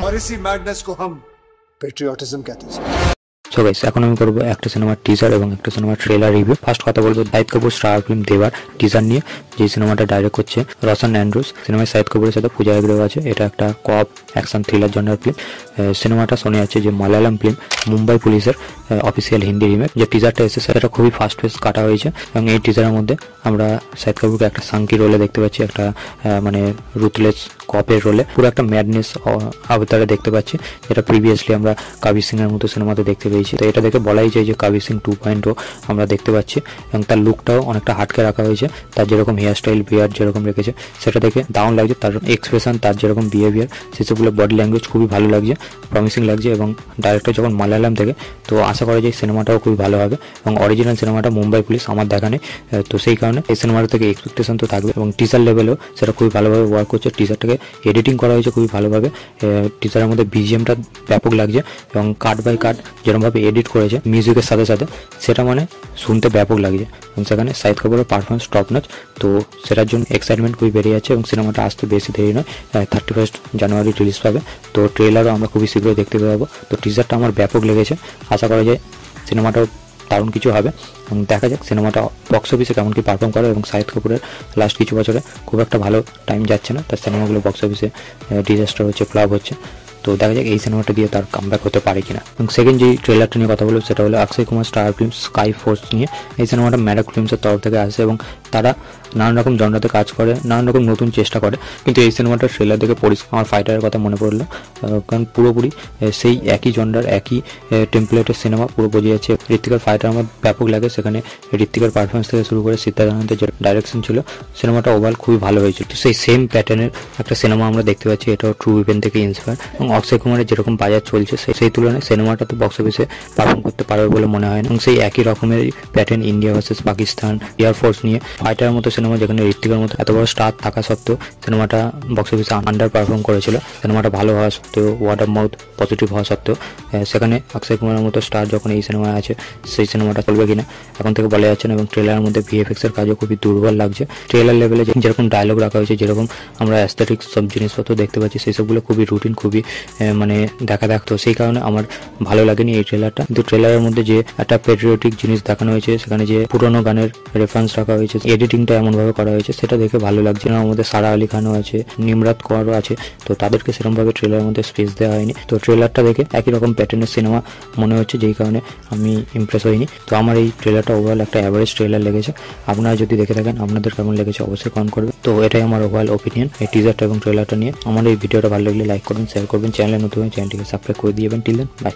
और इसी मैडनेस को हम पेट्रियटिज्म कहते हैं। সো গাইস, এখন আমি করবো একটা সিনেমার টিজার এবং একটা সিনেমার ট্রেলার রিভিউ। ফার্স্ট কথা বলবো শাহিদ কাপুর স্টার ফিল্ম দেবার টিজার নিয়ে, যে সিনেমাটা ডাইরেক্ট করছে রোশন অ্যান্ড্রুজ। সিনেমায় শাহিদ কাপুরের সাথে পূজা হেগড়েও আছে। এটা একটা কপ অ্যাকশন থ্রিলার জনার ফিল্ম। সিনেমাটা শোনা যাচ্ছে যে মালায়ালাম ফিল্ম মুম্বাই পুলিশের অফিসিয়াল হিন্দি রিমেক। যে টিজারটা এসেছে সেটা খুবই ফাস্ট ফেস কাটা হয়েছে এবং এই টিজারের মধ্যে আমরা শাহিদ কাপুরকে একটা সাঙ্কি রোলে দেখতে পাচ্ছি, একটা মানে রুথলেস কপের রোলে, পুরো একটা ম্যাডনেস অবতারে দেখতে পাচ্ছি, যেটা প্রিভিয়াসলি আমরা কবির সিং এর মতো সিনেমাতে দেখতে পেয়েছি। তো এটা দেখে বলাই যায় যে কবির সিং 2.0 আমরা দেখতে পাচ্ছি এবং তার লুকটাও অনেকটা হাটকে রাখা হয়েছে। তার যেরকম হেয়ার স্টাইল, বিয়ার যেরকম রেখেছে সেটা দেখে দারুণ লাগছে। তার এক্সপ্রেশন, তার যেরকম বিহেভিয়ার, সেসবগুলো বডি ল্যাঙ্গুয়েজ খুবই ভালো লাগছে, প্রমিসিং লাগছে। এবং ডাইরেক্টর যখন মালায়ালাম থেকে, তো আশা করা যায় সিনেমাটাও খুবই ভালো হবে। এবং অরিজিনাল সিনেমাটা মুম্বাই পুলিশ আমার দেখা নেই, তো সেই কারণে এই সিনেমাটা থেকে এক্সপেকটেশন তো থাকবে। এবং টিজার লেভেলেও সেটা খুবই ভালোভাবে ওয়ার্ক করছে। টিজারটাকে এডিটিং করা হয়েছে খুবই ভালোভাবে। টিজারের মধ্যে বিজিএমটা ব্যাপক লাগছে এবং কাট বাই কাট যেরকমভাবে এডিট করেছে মিউজিকের সাথে সাথে, সেটা মানে শুনতে ব্যাপক লাগছে। এবং সেখানে শাহিদ কাপুরের পারফরমেন্স টপ নচ। তো সেটার জন্য এক্সাইটমেন্ট খুবই বেড়ে যাচ্ছে এবং সিনেমাটা আসতে বেশি দেরি নয়, 31 জানুয়ারি রিলিজ পাবে। তো ট্রেলারও আমরা খুবই শীঘ্রই দেখতে পাবো। তো টিজারটা আমার ব্যাপক লেগেছে। আশা করা যায় সিনেমাটাও দারুণ কিছু হবে এবং দেখা যাক সিনেমাটা বক্স অফিসে কেমন কি পারফর্ম করে। এবং শাহিদ কাপুরের লাস্ট কিছু বছরে খুব একটা ভালো টাইম যাচ্ছে না, তার সিনেমাগুলো বক্স অফিসে ডিজাস্টার হচ্ছে, ফ্লপ হচ্ছে। তো দেখা যাক এই সিনেমাটা দিয়ে তার কামব্যাক হতে পারে কিনা। এবং সেকেন্ড যে ট্রেলারটা নিয়ে কথা বলবো সেটা হলো Akshay Kumar star film Sky Force নিয়ে। এই সিনেমাটা ম্যাডাক ফিল্মসের তরফ থেকে আসে এবং তারা নানান রকম জনরাতে কাজ করে, নানান রকম নতুন চেষ্টা করে। কিন্তু এই সিনেমাটার ট্রেলার দেখে আমার ফাইটারের কথা মনে পড়লো, কারণ পুরোপুরি সেই একই জনরার একই টেমপ্লেটের সিনেমা পুরো বোঝা যাচ্ছে। ঋত্বিকের ফাইটার আমার ব্যাপক লাগে, সেখানে ঋত্বিকের পারফরমেন্স থেকে শুরু করে সিদ্ধার্থ আনন্দের যে ডাইরেকশন ছিল, সিনেমাটা ওভারঅল খুবই ভালো হয়েছে। তো সেই সেম প্যাটার্নের একটা সিনেমা আমরা দেখতে পাচ্ছি, এটাও ট্রু ইভেন্ট থেকে ইন্সপায়ার। এবং অক্ষয় কুমারের যেরকম বাজার চলছে সেই তুলনায় সিনেমাটা তো বক্স অফিসে পারফর্ম করতে পারবে বলে মনে হয় না। এবং সেই একই রকমের pattern India versus Pakistan, air force নিয়ে ফাইটারের মতো সিনেমা, যেখানে ঋত্বিকের মতো এত বড় স্টার থাকা সত্ত্বেও সিনেমাটা বক্স অফিসে আন্ডার পারফর্ম করেছিল। সিনেমাটা ভালো হওয়া সত্ত্বেও, ওয়ার্ড অফ মাউথ পজিটিভ হওয়া সত্ত্বেও, সেখানে অক্ষয় কুমারের মতো স্টার যখন এই সিনেমায় আছে, সেই সিনেমাটা চলবে কিনা এখন থেকে বলা যাচ্ছে না। এবং ট্রেলারের মধ্যে ভিএফএক্স এর কাজও খুবই দুর্বল লাগছে। ট্রেলার লেভেলে যেরকম ডায়লগ রাখা হয়েছে, যেরকম আমরা অ্যাস্থেটিক্স সব জিনিসপত্র দেখতে পাচ্ছি, সেই সবগুলো খুবই রুটিন, খুবই মানে দেখা দেখতো। সেই কারণে আমার ভালো লাগেনি এই ট্রেলারটা। কিন্তু ট্রেলারের মধ্যে যে একটা পেট্রিয়টিক জিনিস দেখানো হয়েছে, সেখানে যে পুরোনো গানের রেফারেন্স রাখা হয়েছে, এডিটিংটা এমনভাবে করা হয়েছে, সেটা দেখে ভালো লাগছে। আমার মধ্যে সারা আলী খানও আছে, নিমরাত কৌরও আছে, তো তাদেরকে সেরকমভাবে ট্রেলারের মধ্যে স্পেস দেওয়া হয়নি। তো ট্রেলারটা দেখে একই রকম প্যাটার্নের সিনেমা মনে হচ্ছে, যেই কারণে আমি ইমপ্রেস হইনি। তো আমার এই ট্রেলারটা ওভারঅল একটা অ্যাভারেজ ট্রেলার লেগেছে। আপনারা যদি দেখে থাকেন, আপনাদের কেমন লেগেছে অবশ্যই কমেন্ট করবেন। তো এটাই আমার ওভারঅল ওপিনিয়ন এই টিজারটা এবং ট্রেলারটা নিয়ে। আমার এই ভিডিওটা ভালো লাগলে লাইক করবেন, শেয়ার করবেন, চ্যানেলে নতুন হয়ে চ্যানেলটিকে সাবস্ক্রাইব করে দিবেন। Till then, by.